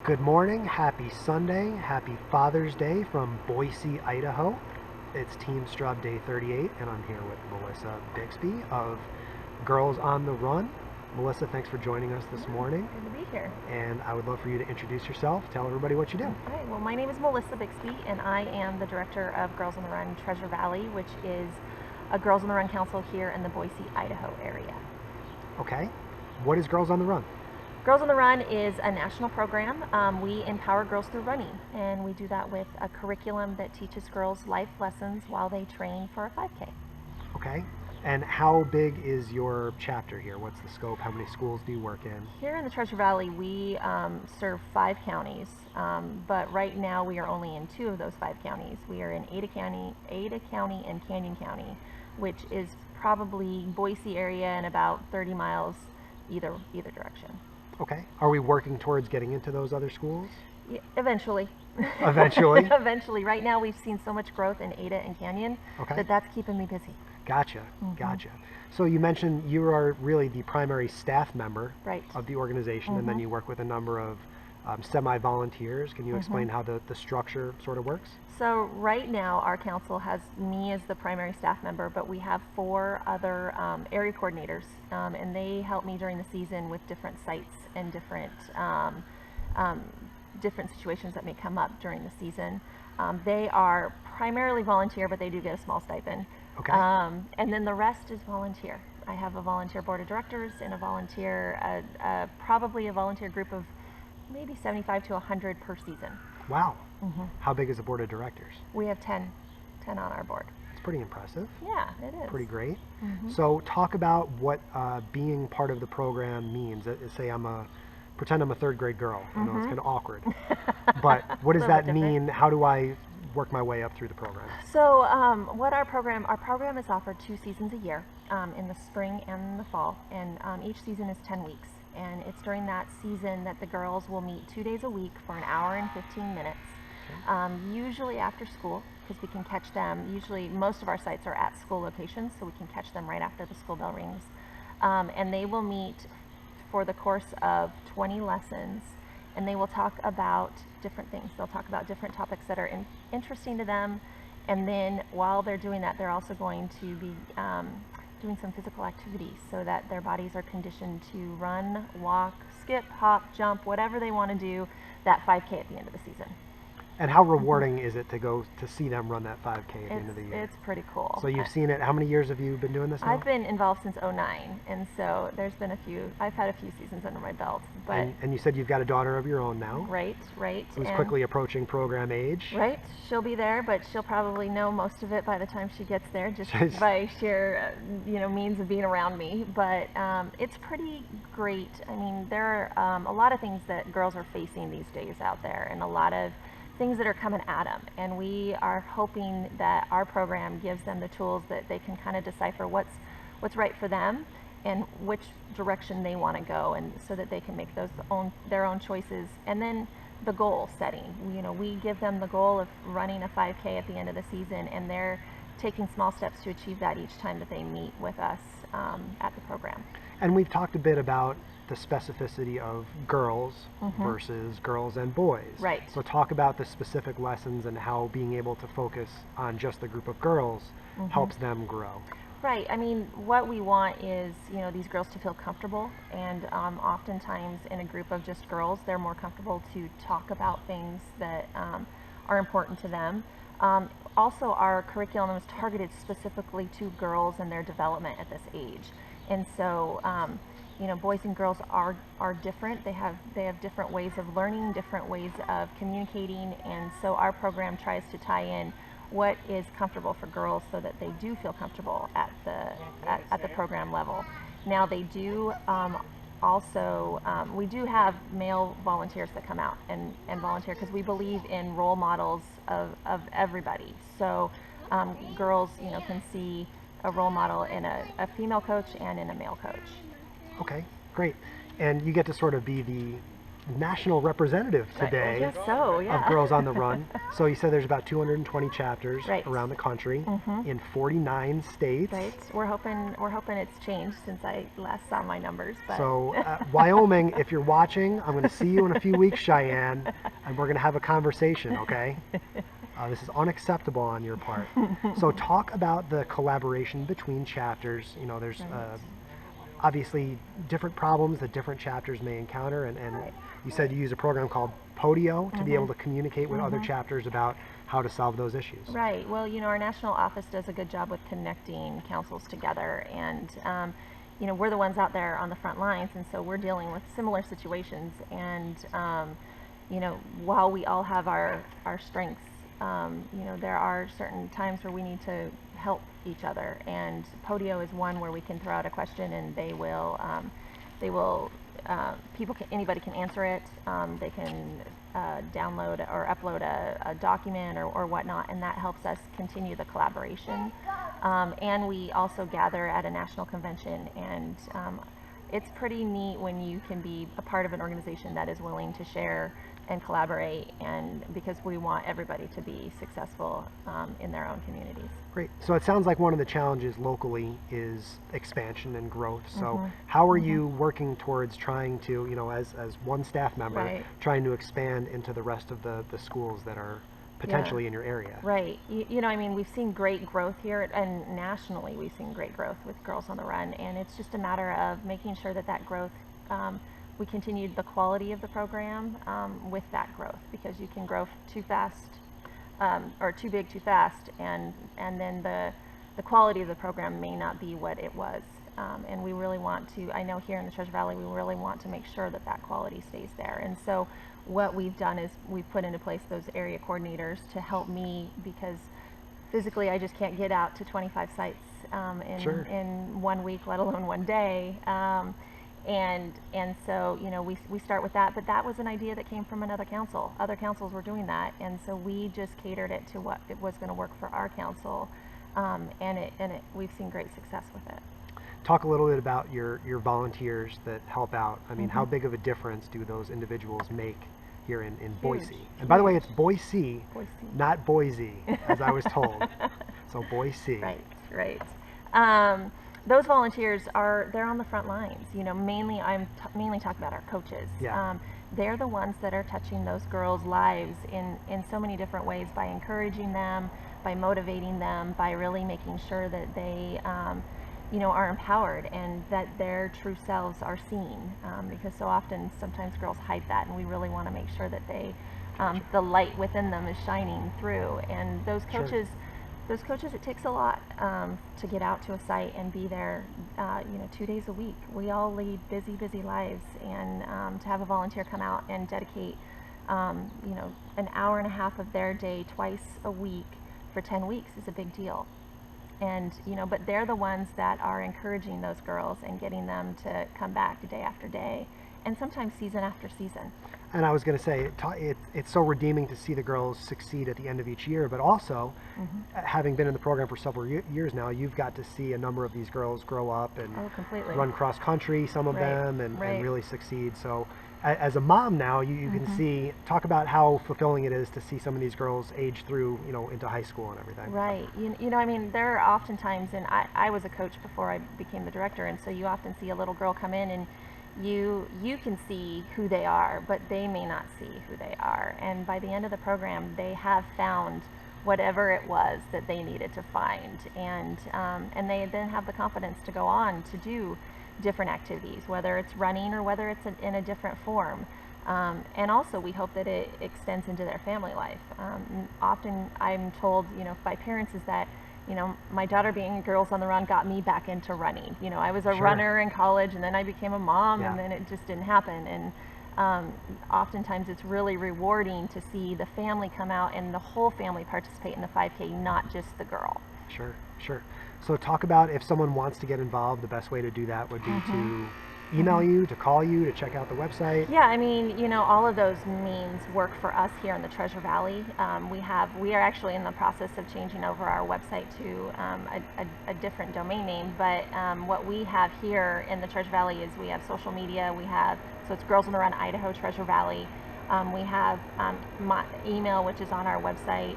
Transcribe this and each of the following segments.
Good morning, happy Sunday, happy Father's Day from Boise, Idaho. It's TeamStrub Day 38, and I'm here with Melissa Bixby of Girls on the Run. Melissa, thanks for joining us this morning. Good to be here. And I would love for you to introduce yourself, tell everybody what you do. All right, well, my name is Melissa Bixby, and I am the director of Girls on the Run Treasure Valley, which is a Girls on the Run council here in the Boise, Idaho area. Okay, what is Girls on the Run? Girls on the Run is a national program. We empower girls through running, and we do that with a curriculum that teaches girls life lessons while they train for a 5K. Okay, and how big is your chapter here? What's the scope? How many schools do you work in? Here in the Treasure Valley, we serve 5 counties, but right now we are only in 2 of those 5 counties. We are in Ada County and Canyon County, which is probably Boise area and about 30 miles either direction. Okay, are we working towards getting into those other schools? Yeah, eventually. Eventually? Eventually. Right now we've seen so much growth in Ada and Canyon that's keeping me busy. Gotcha, gotcha. So you mentioned you are really the primary staff member of the organization, and then you work with a number of semi-volunteers. Can you explain how the structure sort of works? So right now our council has me as the primary staff member, but we have 4 other area coordinators, and they help me during the season with different sites and different situations that may come up during the season. They are primarily volunteer, but they do get a small stipend. Okay. And then the rest is volunteer. I have a volunteer board of directors and probably a volunteer group of maybe 75 to 100 per season. Wow. How big is the board of directors? We have 10 on our board. It's pretty impressive. Yeah, it is. Pretty great. So talk about what being part of the program means. Say pretend I'm a 3rd grade girl. I know it's kind of awkward. But what does that mean? How do I work my way up through the program? So our program is offered 2 seasons a year, in the spring and the fall, and each season is 10 weeks. And it's during that season that the girls will meet 2 days a week for an hour and 15 minutes, usually after school, because we can catch them. Usually most of our sites are at school locations, so we can catch them right after the school bell rings. And they will meet for the course of 20 lessons, and they will talk about different things. They'll talk about different topics that are interesting to them, and then while they're doing that, they're also going to be doing some physical activities so that their bodies are conditioned to run, walk, skip, hop, jump, whatever they want to do that 5K at the end of the season. And how rewarding is it to see them run that 5K at the end of the year? It's pretty cool. So you've seen it. How many years have you been doing this now? I've been involved since '09, and so there's been I've had a few seasons under my belt. But and you said you've got a daughter of your own now. Right. Who's quickly approaching program age. Right. She'll be there, but she'll probably know most of it by the time she gets there, just by sheer means of being around me. But it's pretty great. I mean, there are a lot of things that girls are facing these days out there, and a lot of things that are coming at them, and we are hoping that our program gives them the tools that they can kind of decipher what's right for them and which direction they want to go, and so that they can make their own choices. And then the goal setting, we give them the goal of running a 5K at the end of the season, and they're taking small steps to achieve that each time that they meet with us at the program. And we've talked a bit about the specificity of girls versus girls and boys. Right. So talk about the specific lessons and how being able to focus on just the group of girls helps them grow. Right. I mean, what we want is, these girls to feel comfortable, and oftentimes in a group of just girls, they're more comfortable to talk about things that are important to them. Also, our curriculum is targeted specifically to girls and their development at this age. And so, boys and girls are different. They have different ways of learning, different ways of communicating, and so our program tries to tie in what is comfortable for girls so that they do feel comfortable at the program level. Now, they do we do have male volunteers that come out and volunteer, because we believe in role models of everybody. So girls can see a role model in a female coach and in a male coach. Okay, great. And you get to sort of be national representative Right. Well, today yes, so of yeah. Girls on the Run. So you said there's about 220 chapters Right. around the country in 49 states. Right. We're hoping it's changed since I last saw my numbers. But So Wyoming, if you're watching, I'm going to see you in a few weeks, Cheyenne, and we're going to have a conversation, okay? This is unacceptable on your part. So talk about the collaboration between chapters. You know, there's obviously different problems that different chapters may encounter, and you said you use a program called Podio to be able to communicate with other chapters about how to solve those issues. Right. Well, you know, our national office does a good job with connecting councils together, and you know, we're the ones out there on the front lines, and so we're dealing with similar situations. And you know, while we all have our strengths, you know, there are certain times where we need to help each other, and Podio is one where we can throw out a question and they will anybody can answer it. They can download or upload a document or whatnot, and that helps us continue the collaboration. And we also gather at a national convention, and it's pretty neat when you can be a part of an organization that is willing to share and collaborate, and because we want everybody to be successful in their own communities. Great. So it sounds like one of the challenges locally is expansion and growth. So how are you working towards trying to, you know, as one staff member, trying to expand into the rest of the schools that are potentially in your area? Right. You know, I mean, we've seen great growth here, and nationally we've seen great growth with Girls on the Run, and it's just a matter of making sure that that growth, we continued the quality of the program with that growth, because you can grow too fast or too big too fast, and then the quality of the program may not be what it was. And we really want to, I know here in the Treasure Valley, we really want to make sure that that quality stays there. And so what we've done is we've put into place those area coordinators to help me, because physically I just can't get out to 25 sites in 1 week, let alone one day. And so, you know, we start with that, but that was an idea that came from another council. Other councils were doing that, and so we just catered it to what it was going to work for our council, and we've seen great success with it. Talk a little bit about your volunteers that help out. I mean, how big of a difference do those individuals make here in Boise? And by the way, it's Boise, not Boise, as I was told. So Boise. Right. Those volunteers they're on the front lines. You know, mainly mainly talking about our coaches. They're the ones that are touching those girls' lives in so many different ways, by encouraging them, by motivating them, by really making sure that they you know, are empowered and that their true selves are seen, because so often sometimes girls hide that, and we really want to make sure that they the light within them is shining through. And those coaches it takes a lot to get out to a site and be there, you know, 2 days a week. We all lead busy lives, and to have a volunteer come out and dedicate you know, an hour and a half of their day twice a week for 10 weeks is a big deal. And you know, but they're the ones that are encouraging those girls and getting them to come back day after day, and sometimes season after season. And I was going to say, it's so redeeming to see the girls succeed at the end of each year, but also, having been in the program for several years now, you've got to see a number of these girls grow up and run cross country, some of them, and really succeed. So as a mom now, you can see, talk about how fulfilling it is to see some of these girls age through, you know, into high school and everything. Right. You know, I mean, there are often times, and I was a coach before I became the director, and so you often see a little girl come in, and you can see who they are, but they may not see who they are. And by the end of the program, they have found whatever it was that they needed to find, and they then have the confidence to go on to do different activities, whether it's running or whether it's in a different form. And also we hope that it extends into their family life. Often I'm told, you know, by parents, is that, you know, my daughter being Girls on the Run got me back into running. You know, I was a runner in college, and then I became a mom, and then it just didn't happen. And oftentimes it's really rewarding to see the family come out and the whole family participate in the 5K, not just the girl. Sure. So talk about, if someone wants to get involved, the best way to do that would be to email you, to call you, to check out the website. Yeah, I mean, you know, all of those means work for us here in the Treasure Valley. We are actually in the process of changing over our website to a different domain name, but what we have here in the Treasure Valley is we have social media, we have So it's Girls on the Run, Idaho, Treasure Valley. We have my email, which is on our website,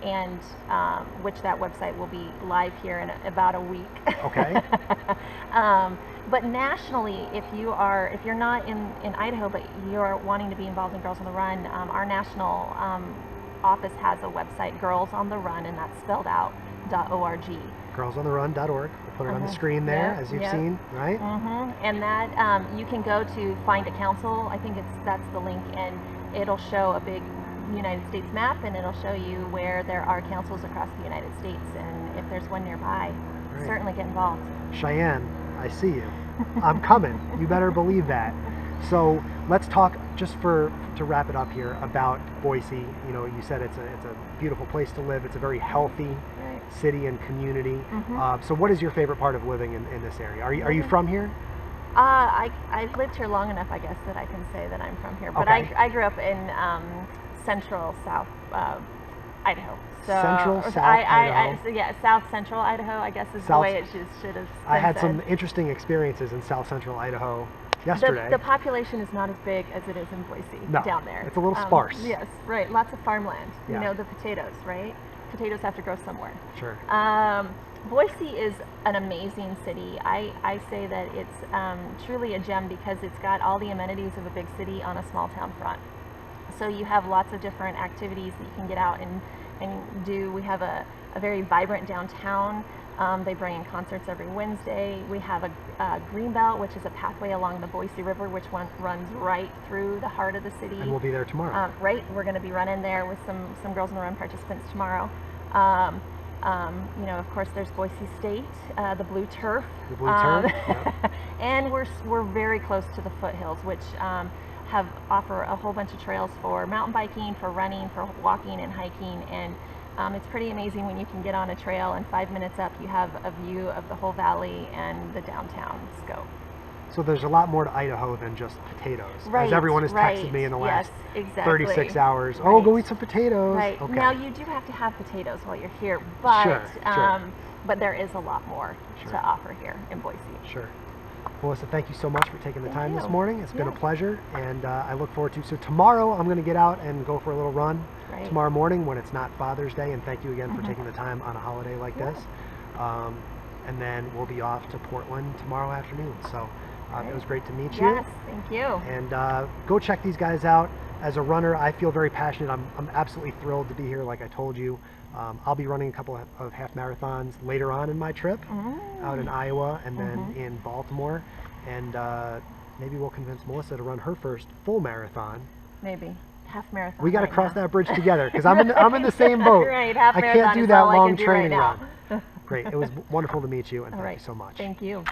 and which that website will be live here in about a week. Okay. But nationally, if you're not in Idaho, but you're wanting to be involved in Girls on the Run, our national office has a website, Girls on the Run, and that's spelled out .org. Girlsontherun.org. We'll put it on the screen there, as you've seen, right? And that you can go to find a council. I think that's the link, and it'll show a big United States map, and it'll show you where there are councils across the United States, and if there's one nearby, certainly get involved. Cheyenne, I see you. I'm coming. You better believe that. So let's talk, just to wrap it up here, about Boise. You know, you said it's a beautiful place to live. It's a very healthy city and community. So what is your favorite part of living in this area? Are you from here? I've lived here long enough, I guess, that I can say that I'm from here. But I grew up in central South Idaho. So Central South Idaho. South Central Idaho, I guess, is the way it should have been I had said. some interesting experiences in South Central Idaho yesterday. The population is not as big as it is in Boise down there. It's a little sparse. Yes, right. Lots of farmland. Yeah. You know, the potatoes, right? Potatoes have to grow somewhere. Sure. Boise is an amazing city. I say that it's truly a gem because it's got all the amenities of a big city on a small town front. So you have lots of different activities that you can get out and do. We have a very vibrant downtown. They bring in concerts every Wednesday. We have a Greenbelt, which is a pathway along the Boise River, which runs right through the heart of the city. And we'll be there tomorrow. Right, we're going to be running there with some Girls on the Run participants tomorrow. You know, of course, there's Boise State, the Blue Turf. The Blue Turf. Yep. And we're very close to the foothills, which offer a whole bunch of trails for mountain biking, for running, for walking and hiking, and it's pretty amazing when you can get on a trail and 5 minutes up you have a view of the whole valley and the downtown scope. So there's a lot more to Idaho than just potatoes. Right, as everyone has texted me in the last 36 hours. Right. Oh, go eat some potatoes. Right. Okay. Now you do have to have potatoes while you're here, but but there is a lot more to offer here in Boise. Sure. Melissa, thank you so much for taking the time this morning. It's been a pleasure, and I look forward to. So tomorrow I'm going to get out and go for a little run tomorrow morning when it's not Father's Day, and thank you again for taking the time on a holiday like this. And then we'll be off to Portland tomorrow afternoon. So it was great to meet you. Yes, thank you. And go check these guys out. As a runner, I feel very passionate. I'm absolutely thrilled to be here, like I told you. I'll be running a couple of half marathons later on in my trip, out in Iowa and then in Baltimore. And maybe we'll convince Melissa to run her first full marathon. Maybe. Half marathon. We got to cross that bridge together because I'm in the same boat. Right, half I marathon can't do is that all I long can do training right run. Great. It was wonderful to meet you, and thank you so much. Thank you.